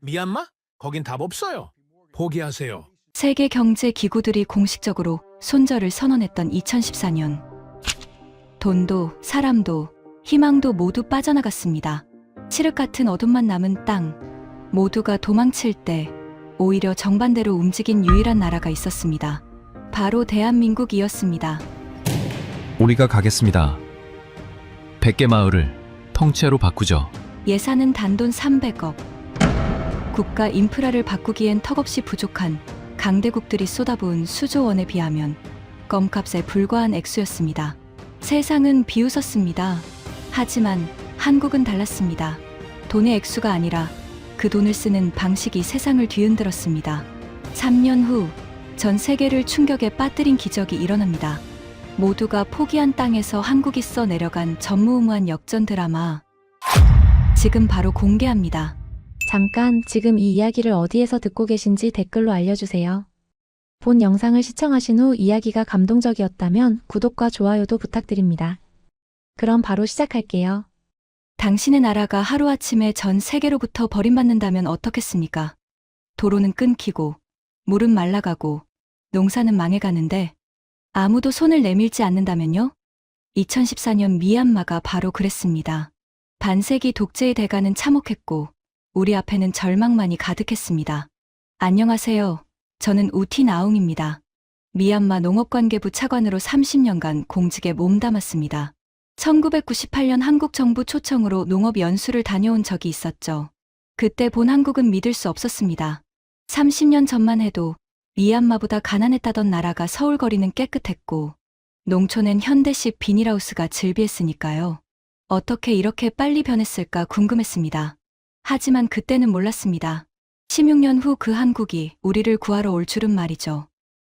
미얀마? 거긴 답 없어요. 포기하세요. 세계 경제 기구들이 공식적으로 손절을 선언했던 2014년. 돈도 사람도 희망도 모두 빠져나갔습니다. 칠흑 같은 어둠만 남은 땅. 모두가 도망칠 때 오히려 정반대로 움직인 유일한 나라가 있었습니다. 바로 대한민국이었습니다. 우리가 가겠습니다. 100개 마을을 통째로 바꾸죠. 예산은 단돈 300억. 국가 인프라를 바꾸기엔 턱없이 부족한 강대국들이 쏟아부은 수조 원에 비하면 껌값에 불과한 액수였습니다. 세상은 비웃었습니다. 하지만 한국은 달랐습니다. 돈의 액수가 아니라 그 돈을 쓰는 방식이 세상을 뒤흔들었습니다. 3년 후 전 세계를 충격에 빠뜨린 기적이 일어납니다. 모두가 포기한 땅에서 한국이 써내려간 전무후무한 역전 드라마. 지금 바로 공개합니다. 잠깐 지금 이 이야기를 어디에서 듣고 계신지 댓글로 알려주세요. 본 영상을 시청하신 후 이야기가 감동적이었다면 구독과 좋아요도 부탁드립니다. 그럼 바로 시작할게요. 당신의 나라가 하루아침에 전 세계로부터 버림받는다면 어떻겠습니까? 도로는 끊기고 물은 말라가고 농사는 망해가는데 아무도 손을 내밀지 않는다면요? 2014년 미얀마가 바로 그랬습니다. 반세기 독재의 대가는 참혹했고 우리 앞에는 절망만이 가득했습니다. 안녕하세요. 저는 우티 나웅입니다. 미얀마 농업관계부 차관으로 30년간 공직에 몸담았습니다. 1998년 한국 정부 초청으로 농업 연수를 다녀온 적이 있었죠. 그때 본 한국은 믿을 수 없었습니다. 30년 전만 해도 미얀마보다 가난했다던 나라가 서울거리는 깨끗했고 농촌엔 현대식 비닐하우스가 즐비했으니까요. 어떻게 이렇게 빨리 변했을까 궁금했습니다. 하지만 그때는 몰랐습니다. 16년 후 그 한국이 우리를 구하러 올 줄은 말이죠.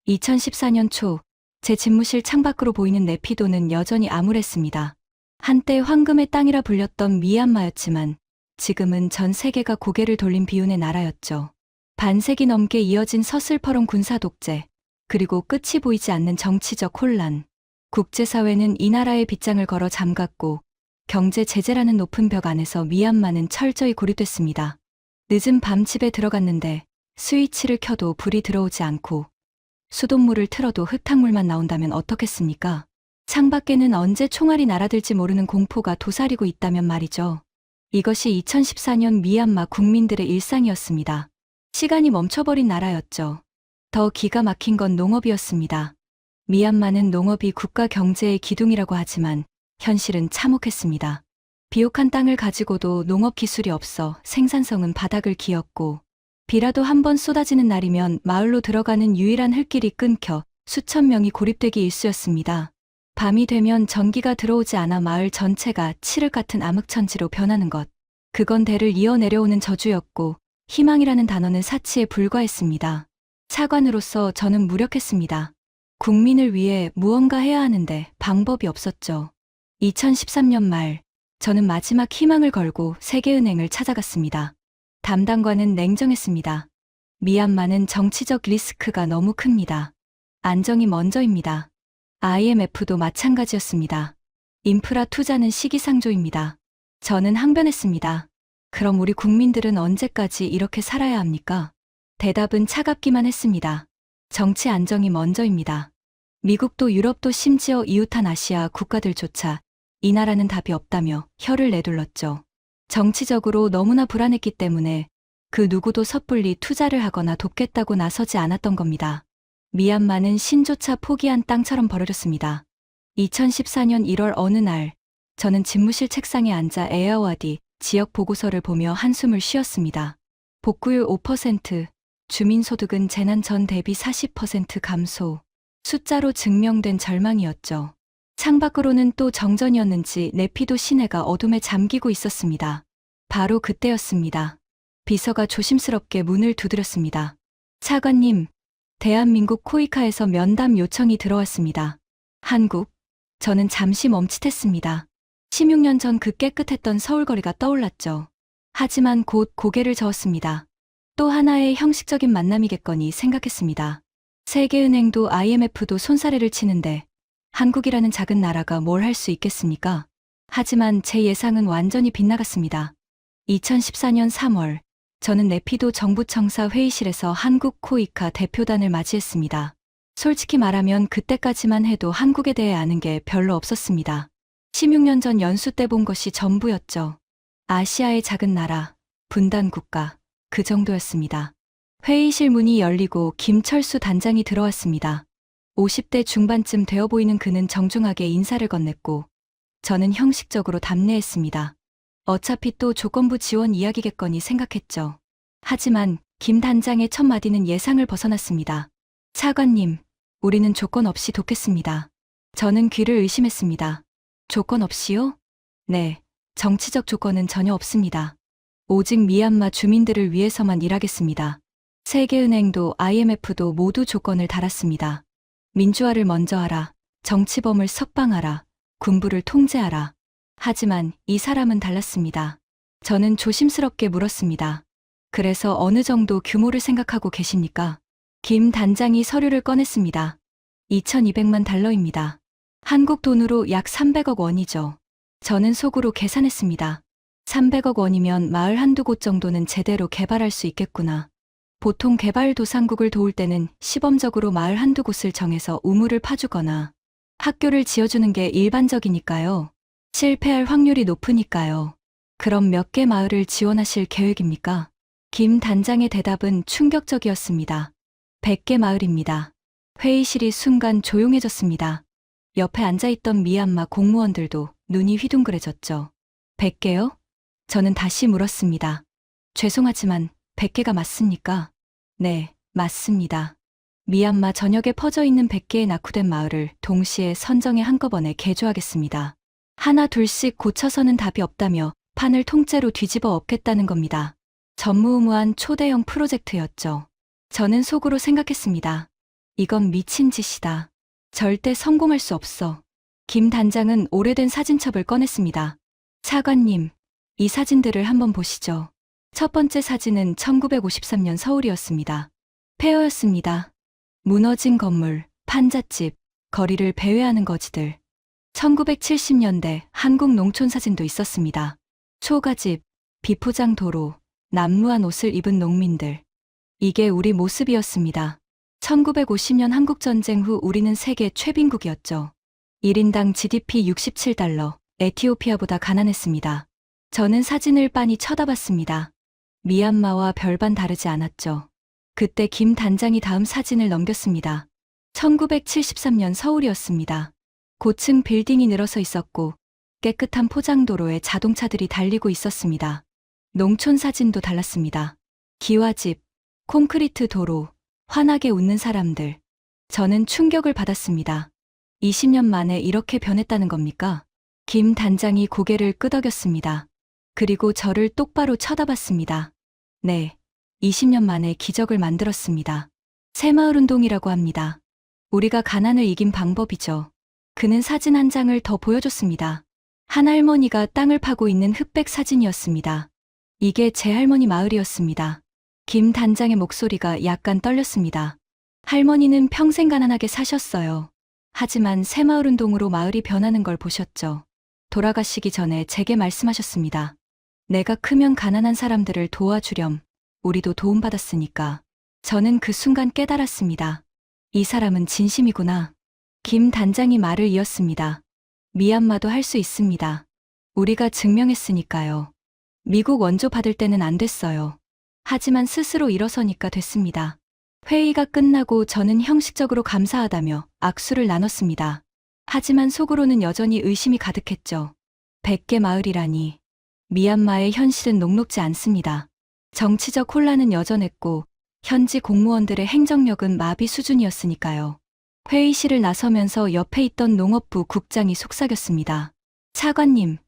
2014년 초 제 집무실 창밖으로 보이는 네피도는 여전히 암울했습니다. 한때 황금의 땅이라 불렸던 미얀마였지만 지금은 전 세계가 고개를 돌린 비운의 나라였죠. 반세기 넘게 이어진 서슬퍼런 군사 독재, 그리고 끝이 보이지 않는 정치적 혼란. 국제사회는 이 나라의 빗장을 걸어 잠갔고 경제 제재라는 높은 벽 안에서 미얀마는 철저히 고립됐습니다. 늦은 밤 집에 들어갔는데 스위치를 켜도 불이 들어오지 않고 수돗물을 틀어도 흙탕물만 나온다면 어떻겠습니까? 창밖에는 언제 총알이 날아들지 모르는 공포가 도사리고 있다면 말이죠. 이것이 2014년 미얀마 국민들의 일상이었습니다. 시간이 멈춰버린 나라였죠. 더 기가 막힌 건 농업이었습니다. 미얀마는 농업이 국가 경제의 기둥이라고 하지만 현실은 참혹했습니다. 비옥한 땅을 가지고도 농업 기술이 없어 생산성은 바닥을 기었고 비라도 한 번 쏟아지는 날이면 마을로 들어가는 유일한 흙길이 끊겨 수천 명이 고립되기 일쑤였습니다. 밤이 되면 전기가 들어오지 않아 마을 전체가 칠흑 같은 암흑천지로 변하는 것. 그건 대를 이어 내려오는 저주였고 희망이라는 단어는 사치에 불과했습니다. 차관으로서 저는 무력했습니다. 국민을 위해 무언가 해야 하는데 방법이 없었죠. 2013년 말 저는 마지막 희망을 걸고 세계은행을 찾아갔습니다. 담당관은 냉정했습니다. 미얀마는 정치적 리스크가 너무 큽니다. 안정이 먼저입니다. IMF도 마찬가지였습니다. 인프라 투자는 시기상조입니다. 저는 항변했습니다. 그럼 우리 국민들은 언제까지 이렇게 살아야 합니까? 대답은 차갑기만 했습니다. 정치 안정이 먼저입니다. 미국도 유럽도 심지어 이웃한 아시아 국가들조차 이 나라는 답이 없다며 혀를 내둘렀죠. 정치적으로 너무나 불안했기 때문에 그 누구도 섣불리 투자를 하거나 돕겠다고 나서지 않았던 겁니다. 미얀마는 신조차 포기한 땅처럼 버려졌습니다. 2014년 1월 어느 날 저는 집무실 책상에 앉아 에어와디 지역 보고서를 보며 한숨을 쉬었습니다. 복구율 5%, 주민소득은 재난 전 대비 40% 감소. 숫자로 증명된 절망이었죠. 창밖으로는 또 정전이었는지 네피도 시내가 어둠에 잠기고 있었습니다. 바로 그때였습니다. 비서가 조심스럽게 문을 두드렸습니다. 차관님, 대한민국 코이카에서 면담 요청이 들어왔습니다. 한국, 저는 잠시 멈칫했습니다. 16년 전 그 깨끗했던 서울거리가 떠올랐죠. 하지만 곧 고개를 저었습니다. 또 하나의 형식적인 만남이겠거니 생각했습니다. 세계은행도 IMF도 손사래를 치는데 한국이라는 작은 나라가 뭘 할 수 있겠습니까? 하지만 제 예상은 완전히 빗나갔습니다. 2014년 3월 저는 네피도 정부청사 회의실에서 한국 코이카 대표단을 맞이했습니다. 솔직히 말하면 그때까지만 해도 한국에 대해 아는 게 별로 없었습니다. 16년 전 연수 때 본 것이 전부였죠. 아시아의 작은 나라, 분단 국가, 그 정도였습니다. 회의실 문이 열리고 김철수 단장이 들어왔습니다. 50대 중반쯤 되어 보이는 그는 정중하게 인사를 건넸고 저는 형식적으로 답례했습니다. 어차피 또 조건부 지원 이야기겠거니 생각했죠. 하지만 김 단장의 첫 마디는 예상을 벗어났습니다. 차관님, 우리는 조건 없이 돕겠습니다. 저는 귀를 의심했습니다. 조건 없이요? 네, 정치적 조건은 전혀 없습니다. 오직 미얀마 주민들을 위해서만 일하겠습니다. 세계은행도 IMF도 모두 조건을 달았습니다. 민주화를 먼저 하라, 정치범을 석방하라, 군부를 통제하라. 하지만 이 사람은 달랐습니다. 저는 조심스럽게 물었습니다. 그래서 어느 정도 규모를 생각하고 계십니까? 김 단장이 서류를 꺼냈습니다. 2200만 달러입니다. 한국 돈으로 약 300억 원이죠. 저는 속으로 계산했습니다. 300억 원이면 마을 한두 곳 정도는 제대로 개발할 수 있겠구나. 보통 개발도상국을 도울 때는 시범적으로 마을 한두 곳을 정해서 우물을 파주거나 학교를 지어주는 게 일반적이니까요. 실패할 확률이 높으니까요. 그럼 몇 개 마을을 지원하실 계획입니까? 김 단장의 대답은 충격적이었습니다. 100개 마을입니다. 회의실이 순간 조용해졌습니다. 옆에 앉아있던 미얀마 공무원들도 눈이 휘둥그레졌죠. 100개요? 저는 다시 물었습니다. 죄송하지만 100개가 맞습니까? 네, 맞습니다. 미얀마 전역에 퍼져 있는 100개의 낙후된 마을을 동시에 선정해 한꺼번에 개조하겠습니다. 하나 둘씩 고쳐서는 답이 없다며 판을 통째로 뒤집어 엎겠다는 겁니다. 전무후무한 초대형 프로젝트였죠. 저는 속으로 생각했습니다. 이건 미친 짓이다. 절대 성공할 수 없어. 김 단장은 오래된 사진첩을 꺼냈습니다. 차관님, 이 사진들을 한번 보시죠. 첫 번째 사진은 1953년 서울이었습니다. 폐허였습니다. 무너진 건물, 판잣집, 거리를 배회하는 거지들. 1970년대 한국 농촌 사진도 있었습니다. 초가집, 비포장 도로, 남루한 옷을 입은 농민들. 이게 우리 모습이었습니다. 1950년 한국전쟁 후 우리는 세계 최빈국이었죠. 1인당 GDP 67달러, 에티오피아보다 가난했습니다. 저는 사진을 빤히 쳐다봤습니다. 미얀마와 별반 다르지 않았죠. 그때 김 단장이 다음 사진을 넘겼습니다. 1973년 서울이었습니다. 고층 빌딩이 늘어서 있었고 깨끗한 포장도로에 자동차들이 달리고 있었습니다. 농촌 사진도 달랐습니다. 기와집, 콘크리트 도로, 환하게 웃는 사람들. 저는 충격을 받았습니다. 20년 만에 이렇게 변했다는 겁니까? 김 단장이 고개를 끄덕였습니다. 그리고 저를 똑바로 쳐다봤습니다. 네, 20년 만에 기적을 만들었습니다. 새마을운동이라고 합니다. 우리가 가난을 이긴 방법이죠. 그는 사진 한 장을 더 보여줬습니다. 한 할머니가 땅을 파고 있는 흑백 사진이었습니다. 이게 제 할머니 마을이었습니다. 김 단장의 목소리가 약간 떨렸습니다. 할머니는 평생 가난하게 사셨어요. 하지만 새마을운동으로 마을이 변하는 걸 보셨죠. 돌아가시기 전에 제게 말씀하셨습니다. 내가 크면 가난한 사람들을 도와주렴. 우리도 도움받았으니까. 저는 그 순간 깨달았습니다. 이 사람은 진심이구나. 김 단장이 말을 이었습니다. 미얀마도 할 수 있습니다. 우리가 증명했으니까요. 미국 원조 받을 때는 안 됐어요. 하지만 스스로 일어서니까 됐습니다. 회의가 끝나고 저는 형식적으로 감사하다며 악수를 나눴습니다. 하지만 속으로는 여전히 의심이 가득했죠. 100개 마을이라니. 미얀마의 현실은 녹록지 않습니다. 정치적 혼란은 여전했고 현지 공무원들의 행정력은 마비 수준이었으니까요. 회의실을 나서면서 옆에 있던 농업부 국장이 속삭였습니다. 차관님,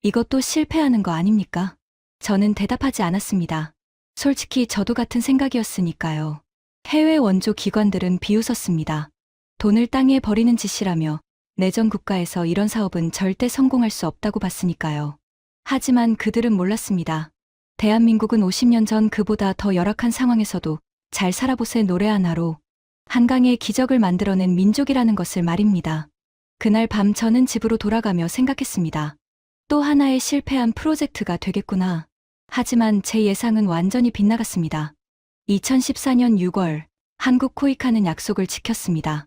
이것도 실패하는 거 아닙니까? 저는 대답하지 않았습니다. 솔직히 저도 같은 생각이었으니까요. 해외 원조 기관들은 비웃었습니다. 돈을 땅에 버리는 짓이라며 내전 국가에서 이런 사업은 절대 성공할 수 없다고 봤으니까요. 하지만 그들은 몰랐습니다. 대한민국은 50년 전 그보다 더 열악한 상황에서도 잘 살아보세 노래 하나로 한강의 기적을 만들어낸 민족이라는 것을 말입니다. 그날 밤 저는 집으로 돌아가며 생각했습니다. 또 하나의 실패한 프로젝트가 되겠구나. 하지만 제 예상은 완전히 빗나갔습니다. 2014년 6월 한국 코이카는 약속을 지켰습니다.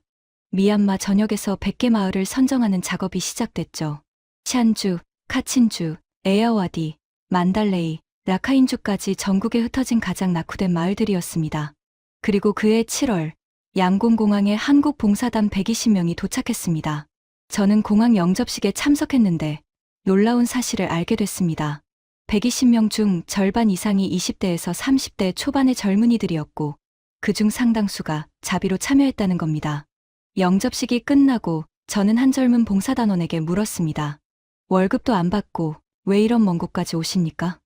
미얀마 전역에서 100개 마을을 선정하는 작업이 시작됐죠. 샨주, 카친주, 에아와디, 만달레이, 라카인주까지 전국에 흩어진 가장 낙후된 마을들이었습니다. 그리고 그해 7월 양곤공항에 한국 봉사단 120명이 도착했습니다. 저는 공항 영접식에 참석했는데 놀라운 사실을 알게 됐습니다. 120명 중 절반 이상이 20대에서 30대 초반의 젊은이들이었고 그중 상당수가 자비로 참여했다는 겁니다. 영접식이 끝나고 저는 한 젊은 봉사단원에게 물었습니다. 월급도 안 받고 왜 이런 먼 곳까지 오십니까?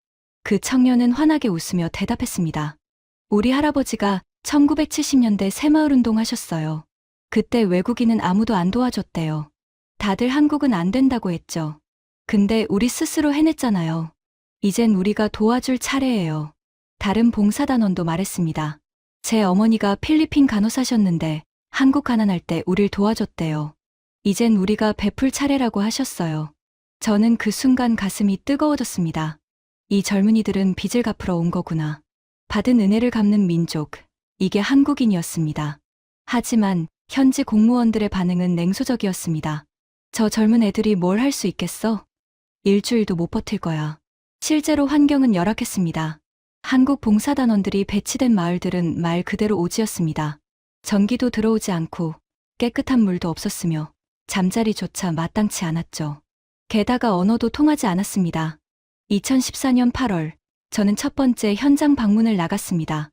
그 청년은 환하게 웃으며 대답했습니다. 우리 할아버지가 1970년대 새마을운동 하셨어요. 그때 외국인은 아무도 안 도와줬대요. 다들 한국은 안 된다고 했죠. 근데 우리 스스로 해냈잖아요. 이젠 우리가 도와줄 차례예요. 다른 봉사단원도 말했습니다. 제 어머니가 필리핀 간호사셨는데 한국 가난할 때 우릴 도와줬대요. 이젠 우리가 베풀 차례라고 하셨어요. 저는 그 순간 가슴이 뜨거워졌습니다. 이 젊은이들은 빚을 갚으러 온 거구나. 받은 은혜를 갚는 민족, 이게 한국인이었습니다. 하지만 현지 공무원들의 반응은 냉소적이었습니다. 저 젊은 애들이 뭘 할 수 있겠어? 일주일도 못 버틸 거야. 실제로 환경은 열악했습니다. 한국 봉사단원들이 배치된 마을들은 말 그대로 오지였습니다. 전기도 들어오지 않고 깨끗한 물도 없었으며 잠자리조차 마땅치 않았죠. 게다가 언어도 통하지 않았습니다. 2014년 8월, 저는 첫 번째 현장 방문을 나갔습니다.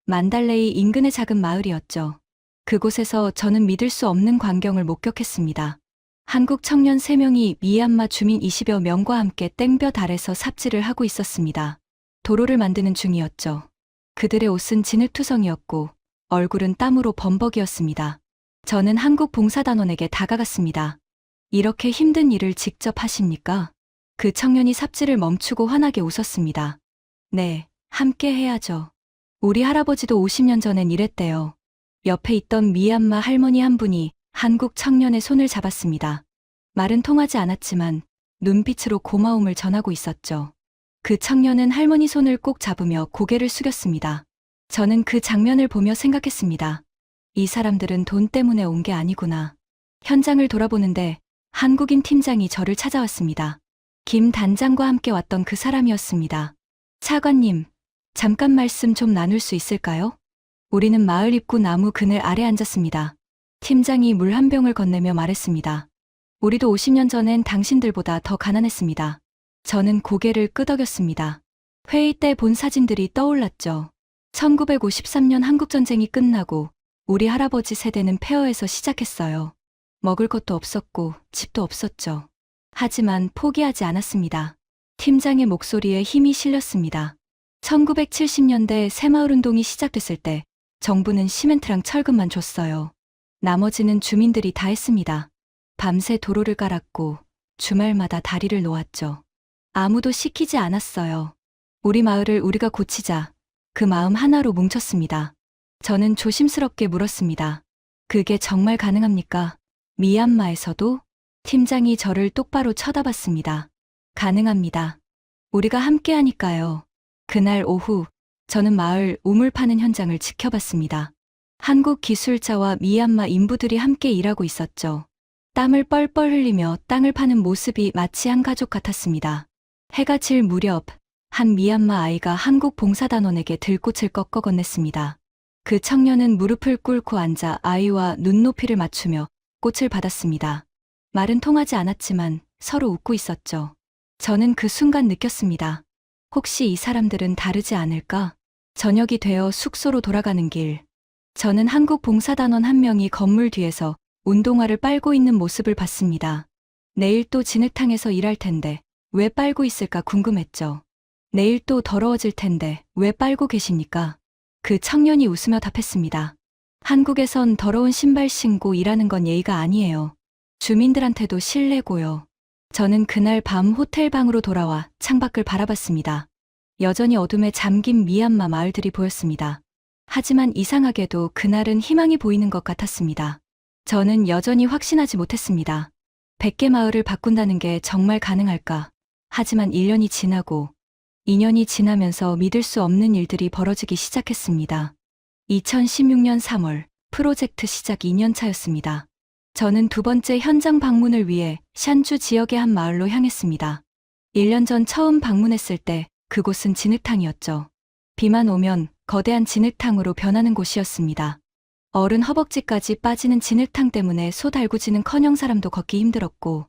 만달레이 인근의 작은 마을이었죠. 그곳에서 저는 믿을 수 없는 광경을 목격했습니다. 한국 청년 3명이 미얀마 주민 20여 명과 함께 땡볕 아래서 삽질을 하고 있었습니다. 도로를 만드는 중이었죠. 그들의 옷은 진흙투성이었고 얼굴은 땀으로 범벅이었습니다. 저는 한국 봉사단원에게 다가갔습니다. 이렇게 힘든 일을 직접 하십니까? 그 청년이 삽질을 멈추고 환하게 웃었습니다. 네, 함께 해야죠. 우리 할아버지도 50년 전엔 이랬대요. 옆에 있던 미얀마 할머니 한 분이 한국 청년의 손을 잡았습니다. 말은 통하지 않았지만 눈빛으로 고마움을 전하고 있었죠. 그 청년은 할머니 손을 꼭 잡으며 고개를 숙였습니다. 저는 그 장면을 보며 생각했습니다. 이 사람들은 돈 때문에 온 게 아니구나. 현장을 돌아보는데 한국인 팀장이 저를 찾아왔습니다. 김 단장과 함께 왔던 그 사람이었습니다. 차관님, 잠깐 말씀 좀 나눌 수 있을까요? 우리는 마을 입구 나무 그늘 아래 앉았습니다. 팀장이 물 한 병을 건네며 말했습니다. 우리도 50년 전엔 당신들보다 더 가난했습니다. 저는 고개를 끄덕였습니다. 회의 때 본 사진들이 떠올랐죠. 1953년 한국전쟁이 끝나고 우리 할아버지 세대는 폐허에서 시작했어요. 먹을 것도 없었고 집도 없었죠. 하지만 포기하지 않았습니다. 팀장의 목소리에 힘이 실렸습니다. 1970년대 새마을운동이 시작됐을 때 정부는 시멘트랑 철근만 줬어요. 나머지는 주민들이 다 했습니다. 밤새 도로를 깔았고 주말마다 다리를 놓았죠. 아무도 시키지 않았어요. 우리 마을을 우리가 고치자. 그 마음 하나로 뭉쳤습니다. 저는 조심스럽게 물었습니다. 그게 정말 가능합니까? 미얀마에서도? 팀장이 저를 똑바로 쳐다봤습니다. 가능합니다. 우리가 함께 하니까요. 그날 오후 저는 마을 우물 파는 현장을 지켜봤습니다. 한국 기술자와 미얀마 인부들이 함께 일하고 있었죠. 땀을 뻘뻘 흘리며 땅을 파는 모습이 마치 한 가족 같았습니다. 해가 질 무렵 한 미얀마 아이가 한국 봉사단원에게 들꽃을 꺾어 건넸습니다. 그 청년은 무릎을 꿇고 앉아 아이와 눈높이를 맞추며 꽃을 받았습니다. 말은 통하지 않았지만 서로 웃고 있었죠. 저는 그 순간 느꼈습니다. 혹시 이 사람들은 다르지 않을까? 저녁이 되어 숙소로 돌아가는 길. 저는 한국 봉사단원 한 명이 건물 뒤에서 운동화를 빨고 있는 모습을 봤습니다. 내일 또 진흙탕에서 일할 텐데 왜 빨고 있을까 궁금했죠. 내일 또 더러워질 텐데 왜 빨고 계십니까? 그 청년이 웃으며 답했습니다. 한국에선 더러운 신발 신고 일하는 건 예의가 아니에요. 주민들한테도 실례고요. 저는 그날 밤 호텔 방으로 돌아와 창밖을 바라봤습니다. 여전히 어둠에 잠긴 미얀마 마을들이 보였습니다. 하지만 이상하게도 그날은 희망이 보이는 것 같았습니다. 저는 여전히 확신하지 못했습니다. 100개 마을을 바꾼다는 게 정말 가능할까? 하지만 1년이 지나고 2년이 지나면서 믿을 수 없는 일들이 벌어지기 시작했습니다. 2016년 3월 프로젝트 시작 2년 차였습니다. 저는 두 번째 현장 방문을 위해 샨주 지역의 한 마을로 향했습니다. 1년 전 처음 방문했을 때 그곳은 진흙탕이었죠. 비만 오면 거대한 진흙탕으로 변하는 곳이었습니다. 어른 허벅지까지 빠지는 진흙탕 때문에 소 달구지는커녕 사람도 걷기 힘들었고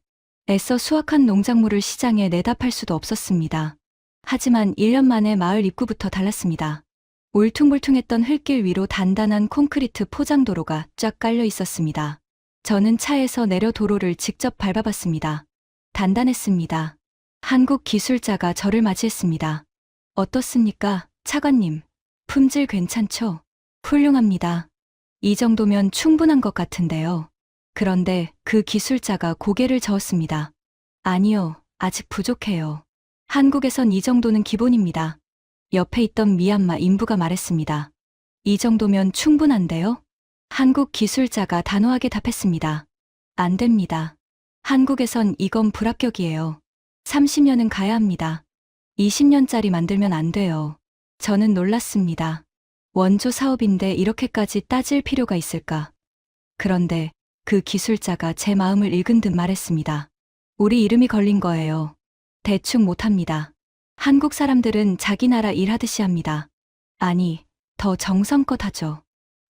애써 수확한 농작물을 시장에 내다 팔 수도 없었습니다. 하지만 1년 만에 마을 입구부터 달랐습니다. 울퉁불퉁했던 흙길 위로 단단한 콘크리트 포장도로가 쫙 깔려 있었습니다. 저는 차에서 내려 도로를 직접 밟아봤습니다. 단단했습니다. 한국 기술자가 저를 맞이했습니다. 어떻습니까, 차관님? 품질 괜찮죠? 훌륭합니다. 이 정도면 충분한 것 같은데요. 그런데 그 기술자가 고개를 저었습니다. 아니요, 아직 부족해요. 한국에선 이 정도는 기본입니다. 옆에 있던 미얀마 인부가 말했습니다. 이 정도면 충분한데요? 한국 기술자가 단호하게 답했습니다. 안 됩니다. 한국에선 이건 불합격이에요. 30년은 가야 합니다. 20년짜리 만들면 안 돼요. 저는 놀랐습니다. 원조 사업인데 이렇게까지 따질 필요가 있을까? 그런데 그 기술자가 제 마음을 읽은 듯 말했습니다. 우리 이름이 걸린 거예요. 대충 못합니다. 한국 사람들은 자기 나라 일하듯이 합니다. 아니, 더 정성껏 하죠.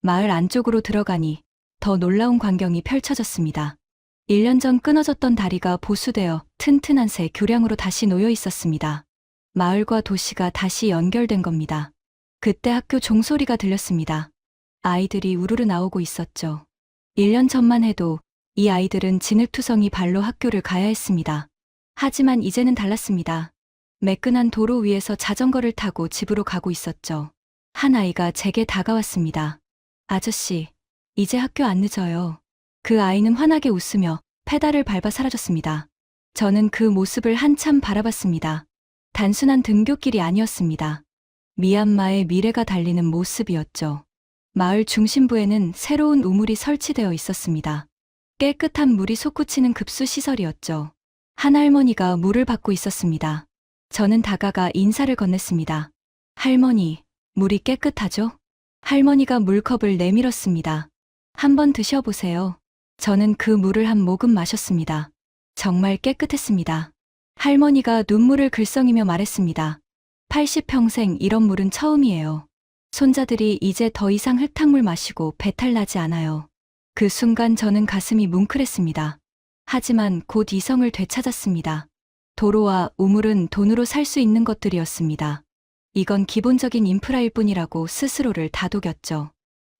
마을 안쪽으로 들어가니 더 놀라운 광경이 펼쳐졌습니다. 1년 전 끊어졌던 다리가 보수되어 튼튼한 새 교량으로 다시 놓여 있었습니다. 마을과 도시가 다시 연결된 겁니다. 그때 학교 종소리가 들렸습니다. 아이들이 우르르 나오고 있었죠. 1년 전만 해도 이 아이들은 진흙투성이 발로 학교를 가야 했습니다. 하지만 이제는 달랐습니다. 매끈한 도로 위에서 자전거를 타고 집으로 가고 있었죠. 한 아이가 제게 다가왔습니다. 아저씨, 이제 학교 안 늦어요. 그 아이는 환하게 웃으며 페달을 밟아 사라졌습니다. 저는 그 모습을 한참 바라봤습니다. 단순한 등굣길이 아니었습니다. 미얀마의 미래가 달리는 모습이었죠. 마을 중심부에는 새로운 우물이 설치되어 있었습니다. 깨끗한 물이 솟구치는 급수시설이었죠. 한 할머니가 물을 받고 있었습니다. 저는 다가가 인사를 건넸습니다. 할머니, 물이 깨끗하죠? 할머니가 물컵을 내밀었습니다. 한번 드셔보세요. 저는 그 물을 한 모금 마셨습니다. 정말 깨끗했습니다. 할머니가 눈물을 글썽이며 말했습니다. 80평생 이런 물은 처음이에요. 손자들이 이제 더 이상 흙탕물 마시고 배탈 나지 않아요. 그 순간 저는 가슴이 뭉클했습니다. 하지만 곧 이성을 되찾았습니다. 도로와 우물은 돈으로 살 수 있는 것들이었습니다. 이건 기본적인 인프라일 뿐이라고 스스로를 다독였죠.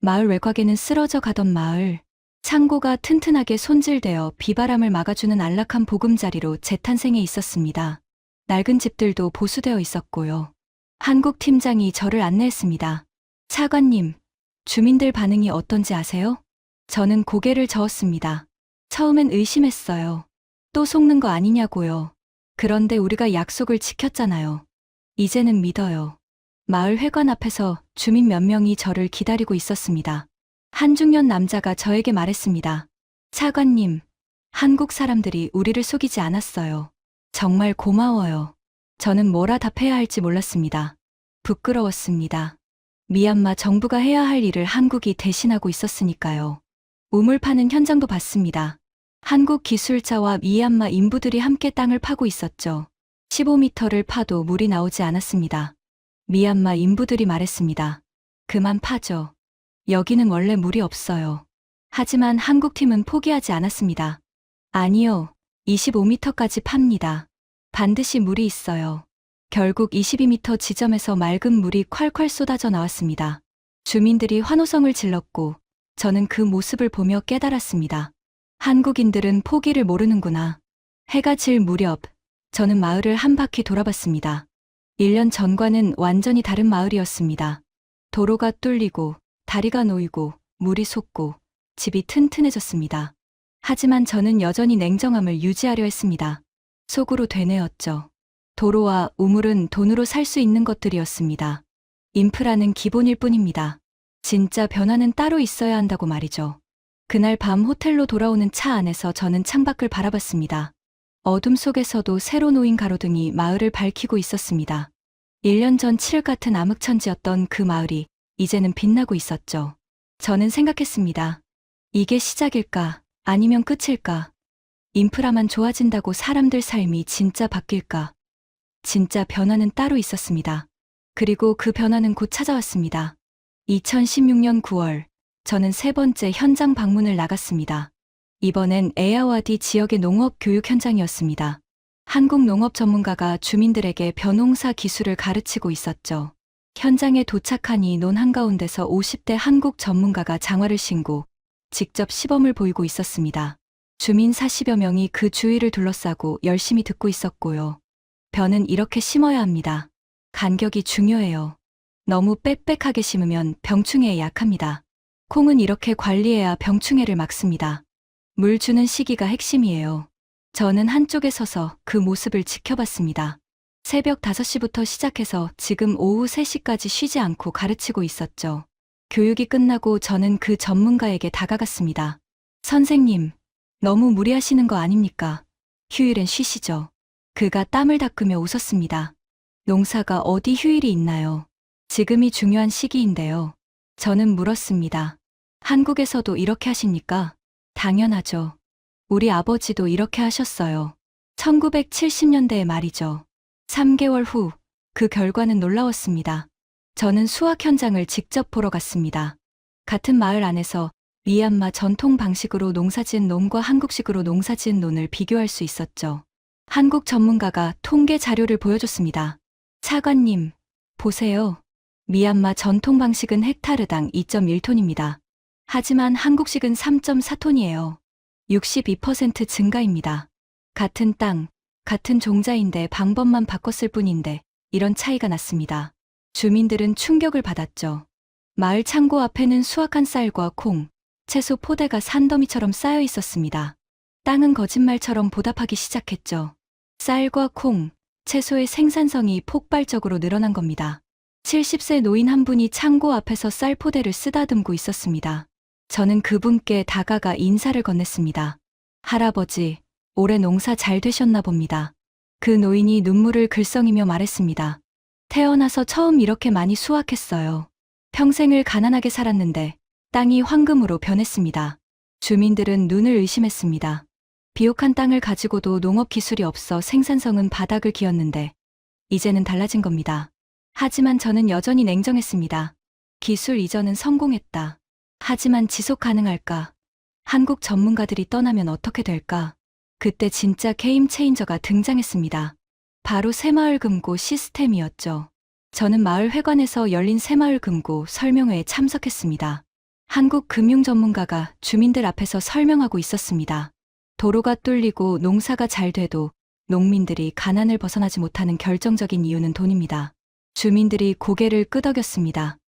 마을 외곽에는 쓰러져 가던 마을, 창고가 튼튼하게 손질되어 비바람을 막아주는 안락한 보금자리로 재탄생해 있었습니다. 낡은 집들도 보수되어 있었고요. 한국 팀장이 저를 안내했습니다. 차관님, 주민들 반응이 어떤지 아세요? 저는 고개를 저었습니다. 처음엔 의심했어요. 또 속는 거 아니냐고요. 그런데 우리가 약속을 지켰잖아요. 이제는 믿어요. 마을 회관 앞에서 주민 몇 명이 저를 기다리고 있었습니다. 한 중년 남자가 저에게 말했습니다. 차관님, 한국 사람들이 우리를 속이지 않았어요. 정말 고마워요. 저는 뭐라 답해야 할지 몰랐습니다. 부끄러웠습니다. 미얀마 정부가 해야 할 일을 한국이 대신하고 있었으니까요. 우물 파는 현장도 봤습니다. 한국 기술자와 미얀마 인부들이 함께 땅을 파고 있었죠. 15m를 파도 물이 나오지 않았습니다. 미얀마 인부들이 말했습니다. 그만 파죠. 여기는 원래 물이 없어요. 하지만 한국팀은 포기하지 않았습니다. 아니요, 25m까지 팝니다. 반드시 물이 있어요. 결국 22m 지점에서 맑은 물이 콸콸 쏟아져 나왔습니다. 주민들이 환호성을 질렀고 저는 그 모습을 보며 깨달았습니다. 한국인들은 포기를 모르는구나. 해가 질 무렵 저는 마을을 한 바퀴 돌아봤습니다. 1년 전과는 완전히 다른 마을이었습니다. 도로가 뚫리고 다리가 놓이고 물이 솟고 집이 튼튼해졌습니다. 하지만 저는 여전히 냉정함을 유지하려 했습니다. 속으로 되뇌었죠. 도로와 우물은 돈으로 살 수 있는 것들이었습니다. 인프라는 기본일 뿐입니다. 진짜 변화는 따로 있어야 한다고 말이죠. 그날 밤 호텔로 돌아오는 차 안에서 저는 창밖을 바라봤습니다. 어둠 속에서도 새로 놓인 가로등이 마을을 밝히고 있었습니다. 1년 전 칠흑 같은 암흑천지였던 그 마을이 이제는 빛나고 있었죠. 저는 생각했습니다. 이게 시작일까? 아니면 끝일까? 인프라만 좋아진다고 사람들 삶이 진짜 바뀔까? 진짜 변화는 따로 있었습니다. 그리고 그 변화는 곧 찾아왔습니다. 2016년 9월, 저는 세 번째 현장 방문을 나갔습니다. 이번엔 에아와디 지역의 농업 교육 현장이었습니다. 한국 농업 전문가가 주민들에게 벼농사 기술을 가르치고 있었죠. 현장에 도착하니 논 한가운데서 50대 한국 전문가가 장화를 신고 직접 시범을 보이고 있었습니다. 주민 40여 명이 그 주위를 둘러싸고 열심히 듣고 있었고요. 벼는 이렇게 심어야 합니다. 간격이 중요해요. 너무 빽빽하게 심으면 병충해에 약합니다. 콩은 이렇게 관리해야 병충해를 막습니다. 물 주는 시기가 핵심이에요. 저는 한쪽에 서서 그 모습을 지켜봤습니다. 새벽 5시부터 시작해서 지금 오후 3시까지 쉬지 않고 가르치고 있었죠. 교육이 끝나고 저는 그 전문가에게 다가갔습니다. 선생님, 너무 무리하시는 거 아닙니까? 휴일엔 쉬시죠. 그가 땀을 닦으며 웃었습니다. 농사가 어디 휴일이 있나요? 지금이 중요한 시기인데요. 저는 물었습니다. 한국에서도 이렇게 하십니까? 당연하죠. 우리 아버지도 이렇게 하셨어요. 1970년대의 말이죠. 3개월 후, 그 결과는 놀라웠습니다. 저는 수확 현장을 직접 보러 갔습니다. 같은 마을 안에서 미얀마 전통 방식으로 농사지은 논과 한국식으로 농사지은 논을 비교할 수 있었죠. 한국 전문가가 통계 자료를 보여줬습니다. 차관님, 보세요. 미얀마 전통 방식은 헥타르당 2.1톤입니다. 하지만 한국식은 3.4톤이에요. 62% 증가입니다. 같은 땅, 같은 종자인데 방법만 바꿨을 뿐인데 이런 차이가 났습니다. 주민들은 충격을 받았죠. 마을 창고 앞에는 수확한 쌀과 콩, 채소 포대가 산더미처럼 쌓여 있었습니다. 땅은 거짓말처럼 보답하기 시작했죠. 쌀과 콩, 채소의 생산성이 폭발적으로 늘어난 겁니다. 70세 노인 한 분이 창고 앞에서 쌀 포대를 쓰다듬고 있었습니다. 저는 그분께 다가가 인사를 건넸습니다. 할아버지, 올해 농사 잘 되셨나 봅니다. 그 노인이 눈물을 글썽이며 말했습니다. 태어나서 처음 이렇게 많이 수확했어요. 평생을 가난하게 살았는데 땅이 황금으로 변했습니다. 주민들은 눈을 의심했습니다. 비옥한 땅을 가지고도 농업 기술이 없어 생산성은 바닥을 기었는데 이제는 달라진 겁니다. 하지만 저는 여전히 냉정했습니다. 기술 이전은 성공했다. 하지만 지속 가능할까? 한국 전문가들이 떠나면 어떻게 될까? 그때 진짜 게임 체인저가 등장했습니다. 바로 새마을 금고 시스템이었죠. 저는 마을 회관에서 열린 새마을 금고 설명회에 참석했습니다. 한국 금융 전문가가 주민들 앞에서 설명하고 있었습니다. 도로가 뚫리고 농사가 잘 돼도 농민들이 가난을 벗어나지 못하는 결정적인 이유는 돈입니다. 주민들이 고개를 끄덕였습니다.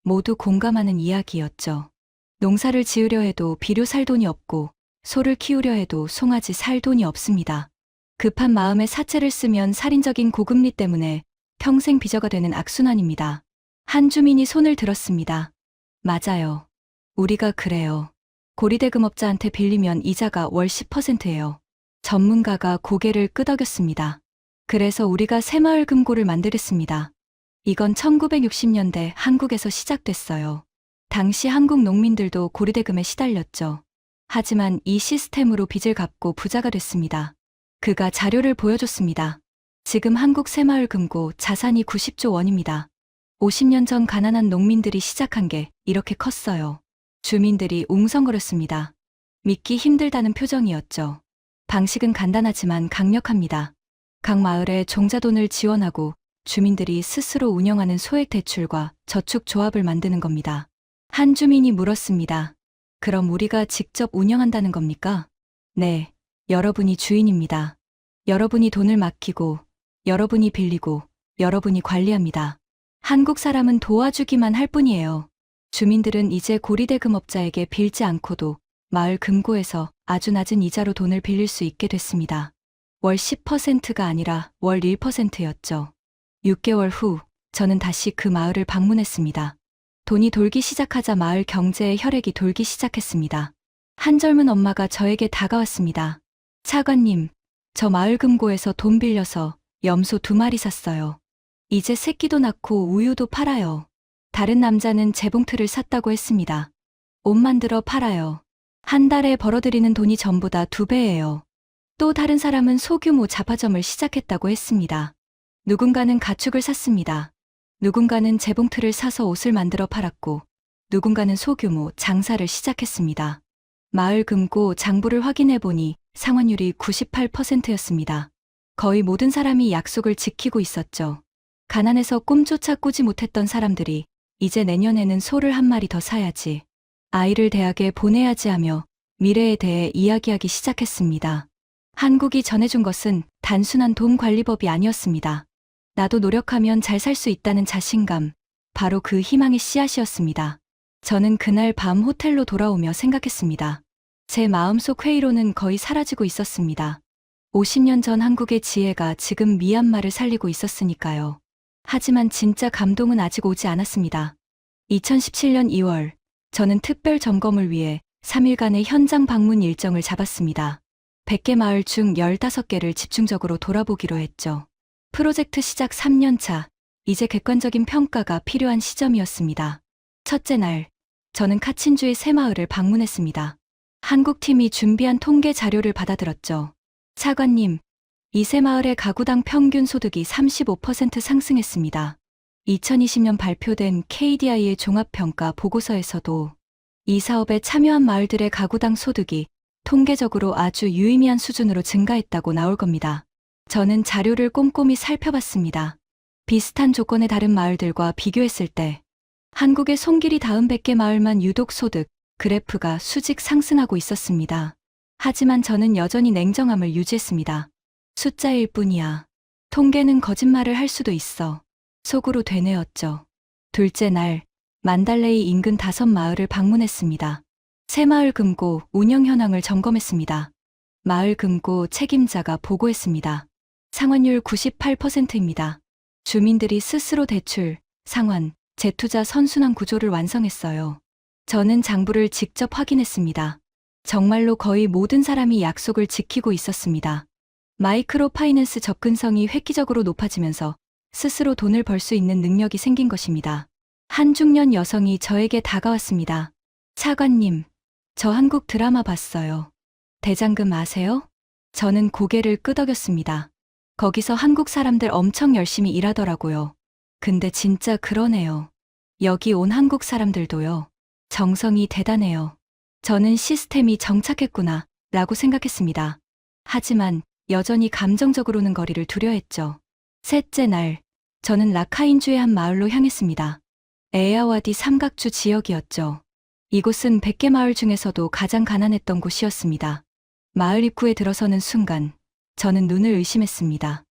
모두 공감하는 이야기였죠. 농사를 지으려 해도 비료 살 돈이 없고 소를 키우려 해도 송아지 살 돈이 없습니다. 급한 마음에 사채를 쓰면 살인적인 고금리 때문에 평생 빚어가 되는 악순환입니다. 한 주민이 손을 들었습니다. 맞아요. 우리가 그래요. 고리대금업자한테 빌리면 이자가 월 10%예요. 전문가가 고개를 끄덕였습니다. 그래서 우리가 새마을 금고를 만들었습니다. 이건 1960년대 한국에서 시작됐어요. 당시 한국 농민들도 고리대금에 시달렸죠. 하지만 이 시스템으로 빚을 갚고 부자가 됐습니다. 그가 자료를 보여줬습니다. 지금 한국 새마을 금고 자산이 90조 원입니다. 50년 전 가난한 농민들이 시작한 게 이렇게 컸어요. 주민들이 웅성거렸습니다. 믿기 힘들다는 표정이었죠. 방식은 간단하지만 강력합니다. 각 마을에 종자돈을 지원하고 주민들이 스스로 운영하는 소액 대출과 저축 조합을 만드는 겁니다. 한 주민이 물었습니다. 그럼 우리가 직접 운영한다는 겁니까? 네, 여러분이 주인입니다. 여러분이 돈을 맡기고, 여러분이 빌리고, 여러분이 관리합니다. 한국 사람은 도와주기만 할 뿐이에요. 주민들은 이제 고리대금업자에게 빌지 않고도 마을 금고에서 아주 낮은 이자로 돈을 빌릴 수 있게 됐습니다. 월 10%가 아니라 월 1%였죠. 6개월 후, 저는 다시 그 마을을 방문했습니다. 돈이 돌기 시작하자 마을 경제의 혈액이 돌기 시작했습니다. 한 젊은 엄마가 저에게 다가왔습니다. 차관님, 저 마을 금고에서 돈 빌려서 염소 2마리 샀어요. 이제 새끼도 낳고 우유도 팔아요. 다른 남자는 재봉틀을 샀다고 했습니다. 옷 만들어 팔아요. 한 달에 벌어들이는 돈이 전보다 2배예요. 또 다른 사람은 소규모 잡화점을 시작했다고 했습니다. 누군가는 가축을 샀습니다. 누군가는 재봉틀을 사서 옷을 만들어 팔았고, 누군가는 소규모 장사를 시작했습니다. 마을 금고 장부를 확인해 보니 상환율이 98%였습니다. 거의 모든 사람이 약속을 지키고 있었죠. 가난해서 꿈조차 꾸지 못했던 사람들이 이제 내년에는 소를 한 마리 더 사야지, 아이를 대학에 보내야지 하며 미래에 대해 이야기하기 시작했습니다. 한국이 전해준 것은 단순한 돈 관리법이 아니었습니다. 나도 노력하면 잘 살 수 있다는 자신감, 바로 그 희망의 씨앗이었습니다. 저는 그날 밤 호텔로 돌아오며 생각했습니다. 제 마음속 회의로는 거의 사라지고 있었습니다. 50년 전 한국의 지혜가 지금 미얀마를 살리고 있었으니까요. 하지만 진짜 감동은 아직 오지 않았습니다. 2017년 2월, 저는 특별 점검을 위해 3일간의 현장 방문 일정을 잡았습니다. 100개 마을 중 15개를 집중적으로 돌아보기로 했죠. 프로젝트 시작 3년차, 이제 객관적인 평가가 필요한 시점이었습니다. 첫째 날, 저는 카친주의 새 마을을 방문했습니다. 한국팀이 준비한 통계 자료를 받아들었죠. 차관님, 이 새 마을의 가구당 평균 소득이 35% 상승했습니다. 2020년 발표된 KDI의 종합평가 보고서에서도 이 사업에 참여한 마을들의 가구당 소득이 통계적으로 아주 유의미한 수준으로 증가했다고 나올 겁니다. 저는 자료를 꼼꼼히 살펴봤습니다. 비슷한 조건의 다른 마을들과 비교했을 때 한국의 손길이 닿은 100개 마을만 유독 소득 그래프가 수직 상승하고 있었습니다. 하지만 저는 여전히 냉정함을 유지했습니다. 숫자일 뿐이야. 통계는 거짓말을 할 수도 있어. 속으로 되뇌었죠. 둘째 날, 만달레이 인근 5마을을 방문했습니다. 새마을 금고 운영 현황을 점검했습니다. 마을 금고 책임자가 보고했습니다. 상환율 98%입니다. 주민들이 스스로 대출, 상환, 재투자 선순환 구조를 완성했어요. 저는 장부를 직접 확인했습니다. 정말로 거의 모든 사람이 약속을 지키고 있었습니다. 마이크로 파이낸스 접근성이 획기적으로 높아지면서 스스로 돈을 벌 수 있는 능력이 생긴 것입니다. 한 중년 여성이 저에게 다가왔습니다. 차관님, 저 한국 드라마 봤어요. 대장금 아세요? 저는 고개를 끄덕였습니다. 거기서 한국 사람들 엄청 열심히 일하더라고요. 근데 진짜 그러네요. 여기 온 한국 사람들도요. 정성이 대단해요. 저는 시스템이 정착했구나 라고 생각했습니다. 하지만 여전히 감정적으로는 거리를 두려했죠. 셋째 날, 저는 라카인주의 한 마을로 향했습니다. 에야와디 삼각주 지역이었죠. 이곳은 100개 마을 중에서도 가장 가난했던 곳이었습니다. 마을 입구에 들어서는 순간 저는 눈을 의심했습니다.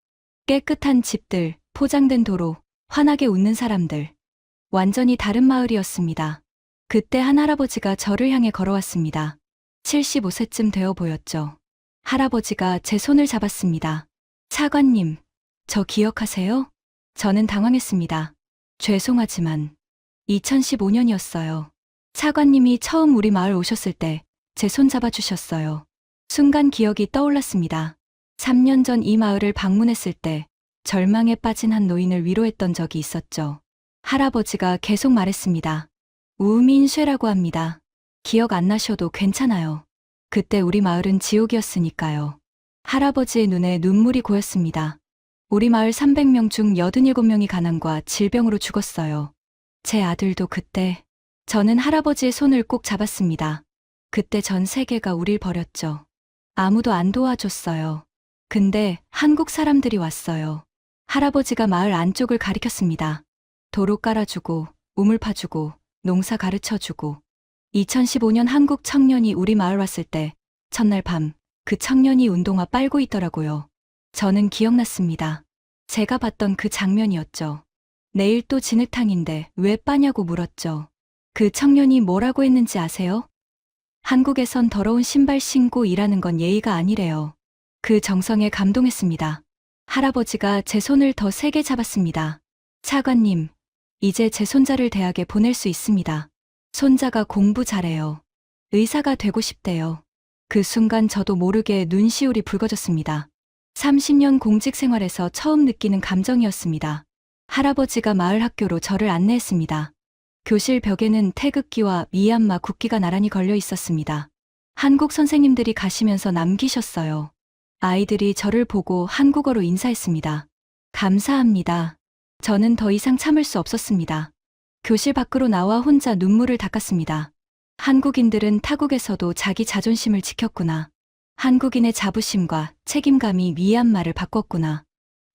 깨끗한 집들, 포장된 도로, 환하게 웃는 사람들. 완전히 다른 마을이었습니다. 그때 한 할아버지가 저를 향해 걸어왔습니다. 75세쯤 되어 보였죠. 할아버지가 제 손을 잡았습니다. 차관님, 저 기억하세요? 저는 당황했습니다. 죄송하지만 2015년이었어요. 차관님이 처음 우리 마을 오셨을 때 제 손 잡아주셨어요. 순간 기억이 떠올랐습니다. 3년 전 이 마을을 방문했을 때 절망에 빠진 한 노인을 위로했던 적이 있었죠. 할아버지가 계속 말했습니다. 우민쉐라고 합니다. 기억 안 나셔도 괜찮아요. 그때 우리 마을은 지옥이었으니까요. 할아버지의 눈에 눈물이 고였습니다. 우리 마을 300명 중 87명이 가난과 질병으로 죽었어요. 제 아들도 그때. 저는 할아버지의 손을 꼭 잡았습니다. 그때 전 세계가 우릴 버렸죠. 아무도 안 도와줬어요. 근데 한국 사람들이 왔어요. 할아버지가 마을 안쪽을 가리켰습니다. 도로 깔아주고, 우물 파주고, 농사 가르쳐주고. 2015년 한국 청년이 우리 마을 왔을 때 첫날 밤 그 청년이 운동화 빨고 있더라고요. 저는 기억났습니다. 제가 봤던 그 장면이었죠. 내일 또 진흙탕인데 왜 빠냐고 물었죠. 그 청년이 뭐라고 했는지 아세요? 한국에선 더러운 신발 신고 일하는 건 예의가 아니래요. 그 정성에 감동했습니다. 할아버지가 제 손을 더 세게 잡았습니다. 차관님, 이제 제 손자를 대학에 보낼 수 있습니다. 손자가 공부 잘해요. 의사가 되고 싶대요. 그 순간 저도 모르게 눈시울이 붉어졌습니다. 30년 공직 생활에서 처음 느끼는 감정이었습니다. 할아버지가 마을 학교로 저를 안내했습니다. 교실 벽에는 태극기와 미얀마 국기가 나란히 걸려 있었습니다. 한국 선생님들이 가시면서 남기셨어요. 아이들이 저를 보고 한국어로 인사했습니다. 감사합니다. 저는 더 이상 참을 수 없었습니다. 교실 밖으로 나와 혼자 눈물을 닦았습니다. 한국인들은 타국에서도 자기 자존심을 지켰구나. 한국인의 자부심과 책임감이 미얀마를 바꿨구나.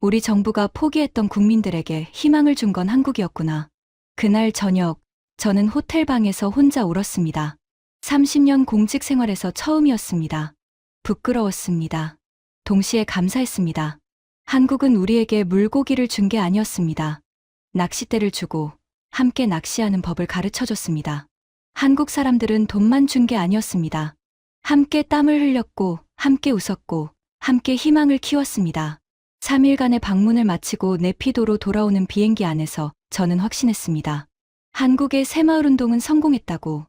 우리 정부가 포기했던 국민들에게 희망을 준 건 한국이었구나. 그날 저녁, 저는 호텔방에서 혼자 울었습니다. 30년 공직 생활에서 처음이었습니다. 부끄러웠습니다. 동시에 감사했습니다. 한국은 우리에게 물고기를 준 게 아니었습니다. 낚싯대를 주고 함께 낚시하는 법을 가르쳐 줬습니다. 한국 사람들은 돈만 준 게 아니었습니다. 함께 땀을 흘렸고, 함께 웃었고, 함께 희망을 키웠습니다. 3일간의 방문을 마치고 네피도로 돌아오는 비행기 안에서 저는 확신했습니다. 한국의 새마을 운동은 성공했다고,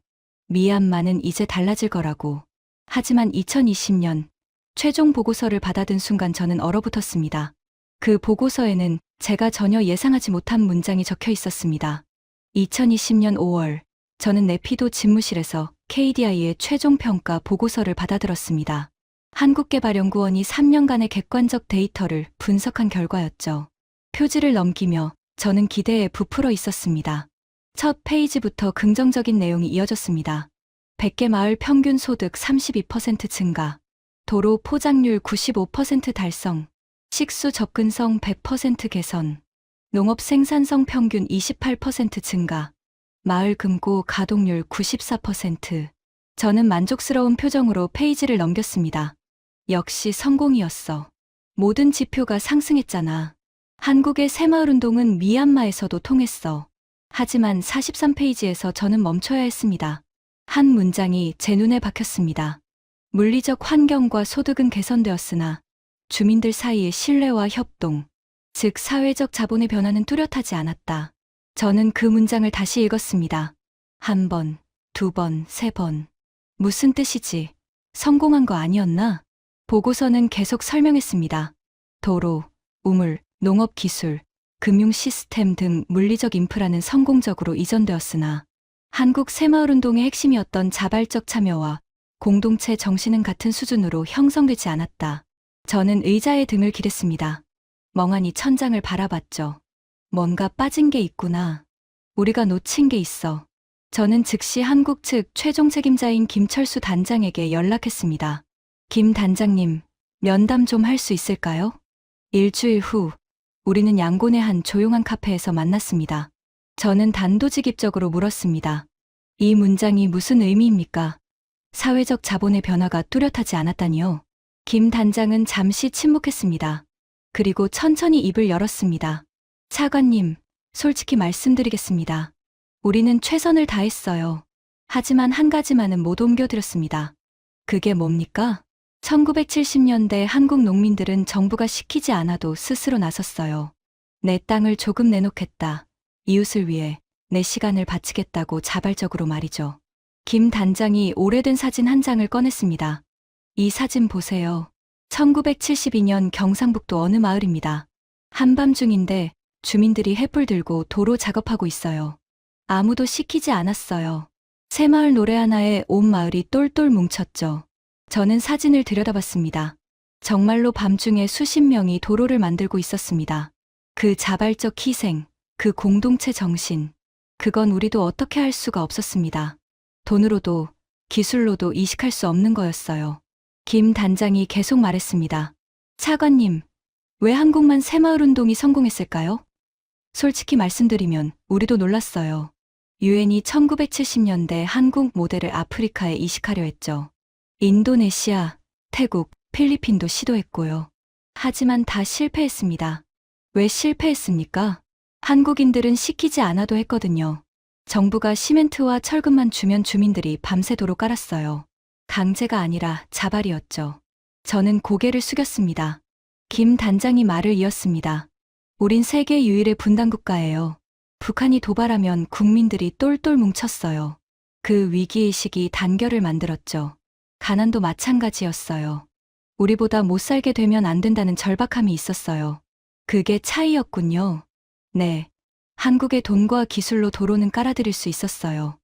미얀마는 이제 달라질 거라고. 하지만 2020년 최종 보고서를 받아든 순간 저는 얼어붙었습니다. 그 보고서에는 제가 전혀 예상하지 못한 문장이 적혀 있었습니다. 2020년 5월, 저는 네피도 집무실에서 KDI의 최종 평가 보고서를 받아들었습니다. 한국개발연구원이 3년간의 객관적 데이터를 분석한 결과였죠. 표지를 넘기며 저는 기대에 부풀어 있었습니다. 첫 페이지부터 긍정적인 내용이 이어졌습니다. 100개 마을 평균 소득 32% 증가, 도로 포장률 95% 달성, 식수 접근성 100% 개선, 농업 생산성 평균 28% 증가, 마을 금고 가동률 94%. 저는 만족스러운 표정으로 페이지를 넘겼습니다. 역시 성공이었어. 모든 지표가 상승했잖아. 한국의 새마을 운동은 미얀마에서도 통했어. 하지만 43페이지에서 저는 멈춰야 했습니다. 한 문장이 제 눈에 박혔습니다. 물리적 환경과 소득은 개선되었으나 주민들 사이의 신뢰와 협동, 즉 사회적 자본의 변화는 뚜렷하지 않았다. 저는 그 문장을 다시 읽었습니다. 한 번, 두 번, 세 번. 무슨 뜻이지? 성공한 거 아니었나? 보고서는 계속 설명했습니다. 도로, 우물, 농업 기술, 금융 시스템 등 물리적 인프라는 성공적으로 이전되었으나 한국 새마을운동의 핵심이었던 자발적 참여와 공동체 정신은 같은 수준으로 형성되지 않았다. 저는 의자에 등을 기댔습니다. 멍하니 천장을 바라봤죠. 뭔가 빠진 게 있구나. 우리가 놓친 게 있어. 저는 즉시 한국 측 최종 책임자인 김철수 단장에게 연락했습니다. 김 단장님, 면담 좀 할 수 있을까요? 일주일 후, 우리는 양곤의 한 조용한 카페에서 만났습니다. 저는 단도직입적으로 물었습니다. 이 문장이 무슨 의미입니까? 사회적 자본의 변화가 뚜렷하지 않았다니요. 김 단장은 잠시 침묵했습니다. 그리고 천천히 입을 열었습니다. 차관님, 솔직히 말씀드리겠습니다. 우리는 최선을 다했어요. 하지만 한 가지만은 못 옮겨드렸습니다. 그게 뭡니까? 1970년대 한국 농민들은 정부가 시키지 않아도 스스로 나섰어요. 내 땅을 조금 내놓겠다. 이웃을 위해 내 시간을 바치겠다고 자발적으로 말이죠. 김 단장이 오래된 사진 한 장을 꺼냈습니다. 이 사진 보세요. 1972년 경상북도 어느 마을입니다. 한밤중인데 주민들이 횃불 들고 도로 작업하고 있어요. 아무도 시키지 않았어요. 새마을 노래 하나에 온 마을이 똘똘 뭉쳤죠. 저는 사진을 들여다봤습니다. 정말로 밤중에 수십 명이 도로를 만들고 있었습니다. 그 자발적 희생, 그 공동체 정신, 그건 우리도 어떻게 할 수가 없었습니다. 돈으로도 기술로도 이식할 수 없는 거였어요. 김 단장이 계속 말했습니다. 차관님, 왜 한국만 새마을운동이 성공했을까요? 솔직히 말씀드리면 우리도 놀랐어요. 유엔이 1970년대 한국 모델을 아프리카에 이식하려 했죠. 인도네시아, 태국, 필리핀도 시도했고요. 하지만 다 실패했습니다. 왜 실패했습니까? 한국인들은 시키지 않아도 했거든요. 정부가 시멘트와 철근만 주면 주민들이 밤새도록 깔았어요. 강제가 아니라 자발이었죠. 저는 고개를 숙였습니다. 김 단장이 말을 이었습니다. 우린 세계 유일의 분단국가예요. 북한이 도발하면 국민들이 똘똘 뭉쳤어요. 그 위기의식이 단결을 만들었죠. 가난도 마찬가지였어요. 우리보다 못 살게 되면 안 된다는 절박함이 있었어요. 그게 차이였군요. 네. 한국의 돈과 기술로 도로는 깔아드릴 수 있었어요.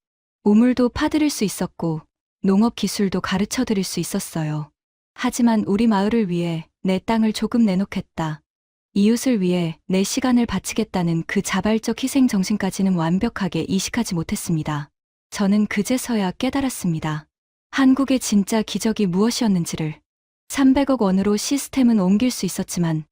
우물도 파드릴 수 있었고, 농업 기술도 가르쳐 드릴 수 있었어요. 하지만 우리 마을을 위해 내 땅을 조금 내놓겠다. 이웃을 위해 내 시간을 바치겠다는 그 자발적 희생 정신까지는 완벽하게 이식하지 못했습니다. 저는 그제서야 깨달았습니다. 한국의 진짜 기적이 무엇이었는지를. 300억 원으로 시스템은 옮길 수 있었지만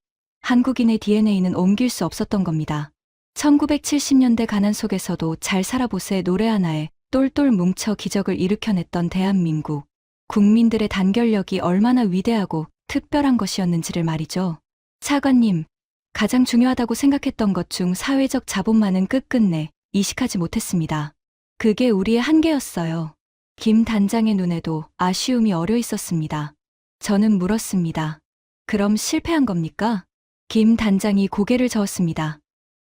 한국인의 DNA는 옮길 수 없었던 겁니다. 1970년대 가난 속에서도 잘 살아보세 노래 하나에 똘똘 뭉쳐 기적을 일으켜냈던 대한민국. 국민들의 단결력이 얼마나 위대하고 특별한 것이었는지를 말이죠. 차관님, 가장 중요하다고 생각했던 것 중 사회적 자본만은 끝끝내 이식하지 못했습니다. 그게 우리의 한계였어요. 김 단장의 눈에도 아쉬움이 어려 있었습니다. 저는 물었습니다. 그럼 실패한 겁니까? 김 단장이 고개를 저었습니다.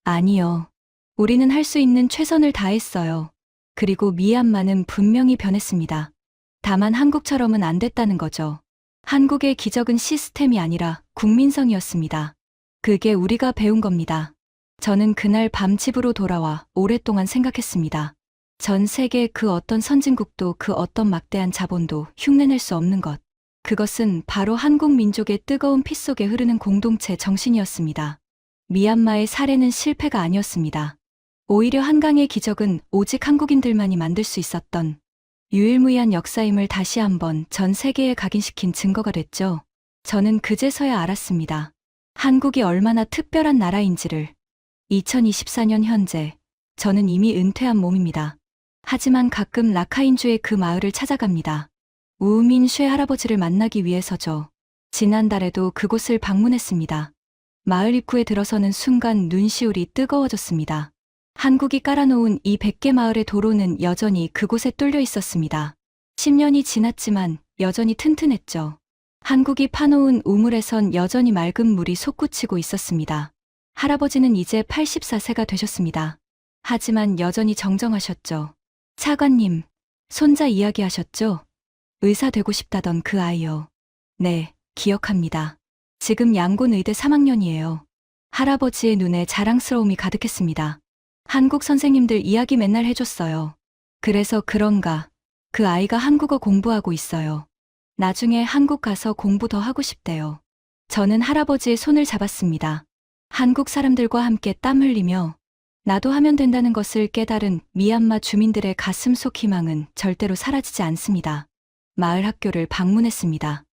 아니요. 우리는 할 수 있는 최선을 다했어요. 그리고 미얀마는 분명히 변했습니다. 다만 한국처럼은 안 됐다는 거죠. 한국의 기적은 시스템이 아니라 국민성이었습니다. 그게 우리가 배운 겁니다. 저는 그날 밤 집으로 돌아와 오랫동안 생각했습니다. 전 세계 그 어떤 선진국도 그 어떤 막대한 자본도 흉내낼 수 없는 것. 그것은 바로 한국 민족의 뜨거운 피 속에 흐르는 공동체 정신이었습니다. 미얀마의 사례는 실패가 아니었습니다. 오히려 한강의 기적은 오직 한국인들만이 만들 수 있었던 유일무이한 역사임을 다시 한번 전 세계에 각인시킨 증거가 됐죠. 저는 그제서야 알았습니다. 한국이 얼마나 특별한 나라인지를. 2024년 현재, 저는 이미 은퇴한 몸입니다. 하지만 가끔 라카인주의 그 마을을 찾아갑니다. 우민 쉐 할아버지를 만나기 위해서죠. 지난달에도 그곳을 방문했습니다. 마을 입구에 들어서는 순간 눈시울이 뜨거워졌습니다. 한국이 깔아놓은 이 100개 마을의 도로는 여전히 그곳에 뚫려 있었습니다. 10년이 지났지만 여전히 튼튼했죠. 한국이 파놓은 우물에선 여전히 맑은 물이 솟구치고 있었습니다. 할아버지는 이제 84세가 되셨습니다. 하지만 여전히 정정하셨죠. 차관님, 손자 이야기하셨죠? 의사 되고 싶다던 그 아이요. 네, 기억합니다. 지금 양곤 의대 3학년이에요. 할아버지의 눈에 자랑스러움이 가득했습니다. 한국 선생님들 이야기 맨날 해줬어요. 그래서 그런가, 그 아이가 한국어 공부하고 있어요. 나중에 한국 가서 공부 더 하고 싶대요. 저는 할아버지의 손을 잡았습니다. 한국 사람들과 함께 땀 흘리며 나도 하면 된다는 것을 깨달은 미얀마 주민들의 가슴 속 희망은 절대로 사라지지 않습니다. 마을 학교를 방문했습니다.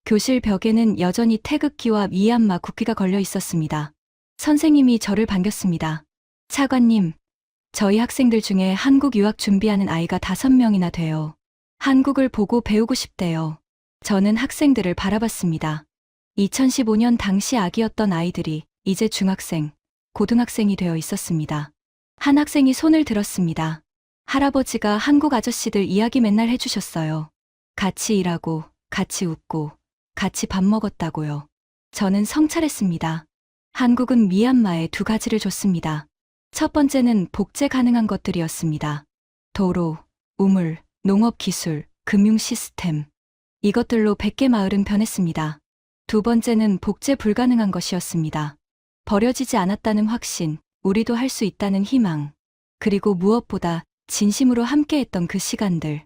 교실 벽에는 여전히 태극기와 미얀마 국기가 걸려 있었습니다. 선생님이 저를 반겼습니다. 차관님, 저희 학생들 중에 한국 유학 준비하는 아이가 5명이나 돼요. 한국을 보고 배우고 싶대요. 저는 학생들을 바라봤습니다. 2015년 당시 아기였던 아이들이 이제 중학생, 고등학생이 되어 있었습니다. 한 학생이 손을 들었습니다. 할아버지가 한국 아저씨들 이야기 맨날 해주셨어요. 같이 일하고, 같이 웃고, 같이 밥 먹었다고요. 저는 성찰했습니다. 한국은 미얀마에 2가지를 줬습니다. 첫 번째는 복제 가능한 것들이었습니다. 도로, 우물, 농업 기술, 금융 시스템. 이것들로 100개 마을은 변했습니다. 두 번째는 복제 불가능한 것이었습니다. 버려지지 않았다는 확신, 우리도 할 수 있다는 희망. 그리고 무엇보다 진심으로 함께했던 그 시간들.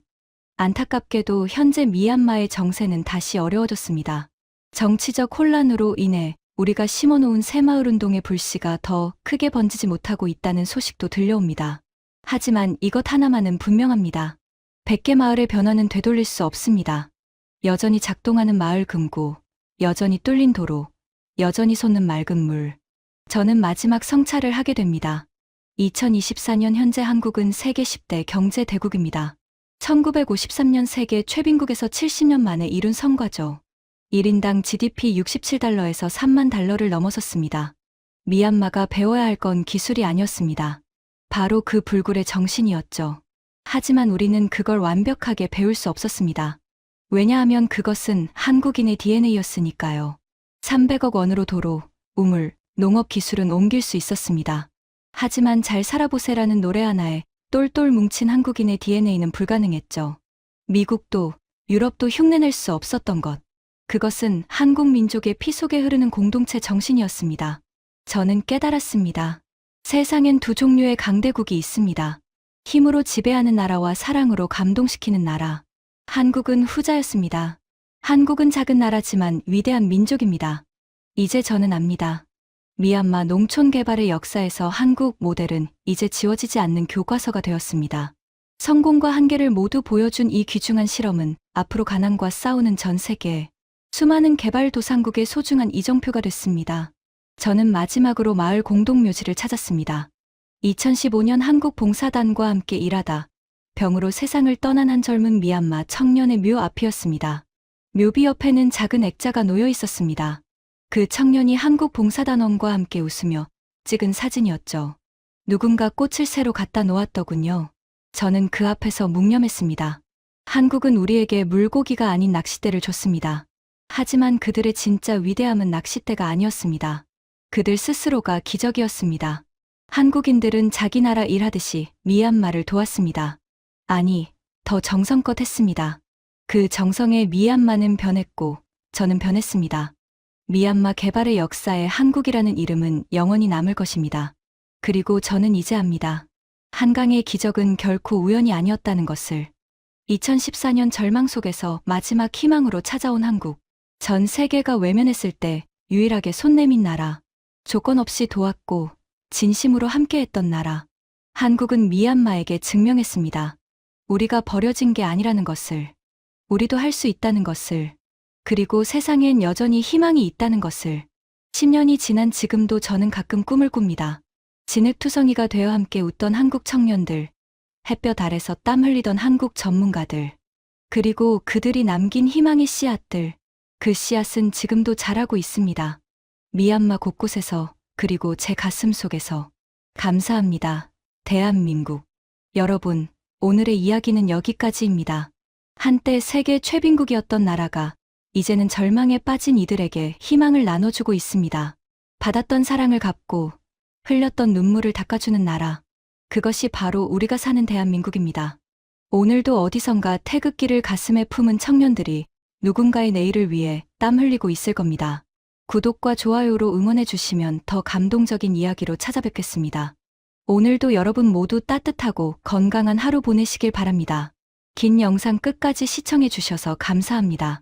안타깝게도 현재 미얀마의 정세는 다시 어려워졌습니다. 정치적 혼란으로 인해 우리가 심어놓은 새마을운동의 불씨가 더 크게 번지지 못하고 있다는 소식도 들려옵니다. 하지만 이것 하나만은 분명합니다. 100개 마을의 변화는 되돌릴 수 없습니다. 여전히 작동하는 마을 금고, 여전히 뚫린 도로, 여전히 솟는 맑은 물. 저는 마지막 성찰을 하게 됩니다. 2024년 현재 한국은 세계 10대 경제 대국입니다. 1953년 세계 최빈국에서 70년 만에 이룬 성과죠. 1인당 GDP 67달러에서 3만 달러를 넘어섰습니다. 미얀마가 배워야 할 건 기술이 아니었습니다. 바로 그 불굴의 정신이었죠. 하지만 우리는 그걸 완벽하게 배울 수 없었습니다. 왜냐하면 그것은 한국인의 DNA였으니까요. 300억 원으로 도로, 우물, 농업 기술은 옮길 수 있었습니다. 하지만 잘 살아보세라는 노래 하나에 똘똘 뭉친 한국인의 DNA는 불가능했죠. 미국도, 유럽도 흉내낼 수 없었던 것. 그것은 한국 민족의 피 속에 흐르는 공동체 정신이었습니다. 저는 깨달았습니다. 세상엔 두 종류의 강대국이 있습니다. 힘으로 지배하는 나라와 사랑으로 감동시키는 나라. 한국은 후자였습니다. 한국은 작은 나라지만 위대한 민족입니다. 이제 저는 압니다. 미얀마 농촌 개발의 역사에서 한국 모델은 이제 지워지지 않는 교과서가 되었습니다. 성공과 한계를 모두 보여준 이 귀중한 실험은 앞으로 가난과 싸우는 전 세계에 수많은 개발도상국의 소중한 이정표가 됐습니다. 저는 마지막으로 마을 공동묘지를 찾았습니다. 2015년 한국 봉사단과 함께 일하다 병으로 세상을 떠난 한 젊은 미얀마 청년의 묘 앞이었습니다. 묘비 옆에는 작은 액자가 놓여 있었습니다. 그 청년이 한국 봉사단원과 함께 웃으며 찍은 사진이었죠. 누군가 꽃을 새로 갖다 놓았더군요. 저는 그 앞에서 묵념했습니다. 한국은 우리에게 물고기가 아닌 낚싯대를 줬습니다. 하지만 그들의 진짜 위대함은 낚싯대가 아니었습니다. 그들 스스로가 기적이었습니다. 한국인들은 자기 나라 일하듯이 미얀마를 도왔습니다. 아니, 더 정성껏 했습니다. 그 정성에 미얀마는 변했고 저는 변했습니다. 미얀마 개발의 역사에 한국이라는 이름은 영원히 남을 것입니다. 그리고 저는 이제 압니다. 한강의 기적은 결코 우연이 아니었다는 것을. 2014년 절망 속에서 마지막 희망으로 찾아온 한국. 전 세계가 외면했을 때 유일하게 손 내민 나라. 조건 없이 도왔고 진심으로 함께했던 나라. 한국은 미얀마에게 증명했습니다. 우리가 버려진 게 아니라는 것을. 우리도 할 수 있다는 것을. 그리고 세상엔 여전히 희망이 있다는 것을. 10년이 지난 지금도 저는 가끔 꿈을 꿉니다. 진흙투성이가 되어 함께 웃던 한국 청년들, 햇볕 아래서 땀 흘리던 한국 전문가들, 그리고 그들이 남긴 희망의 씨앗들. 그 씨앗은 지금도 자라고 있습니다. 미얀마 곳곳에서, 그리고 제 가슴 속에서. 감사합니다. 대한민국. 여러분, 오늘의 이야기는 여기까지입니다. 한때 세계 최빈국이었던 나라가 이제는 절망에 빠진 이들에게 희망을 나눠주고 있습니다. 받았던 사랑을 갚고 흘렸던 눈물을 닦아주는 나라. 그것이 바로 우리가 사는 대한민국입니다. 오늘도 어디선가 태극기를 가슴에 품은 청년들이 누군가의 내일을 위해 땀 흘리고 있을 겁니다. 구독과 좋아요로 응원해 주시면 더 감동적인 이야기로 찾아뵙겠습니다. 오늘도 여러분 모두 따뜻하고 건강한 하루 보내시길 바랍니다. 긴 영상 끝까지 시청해 주셔서 감사합니다.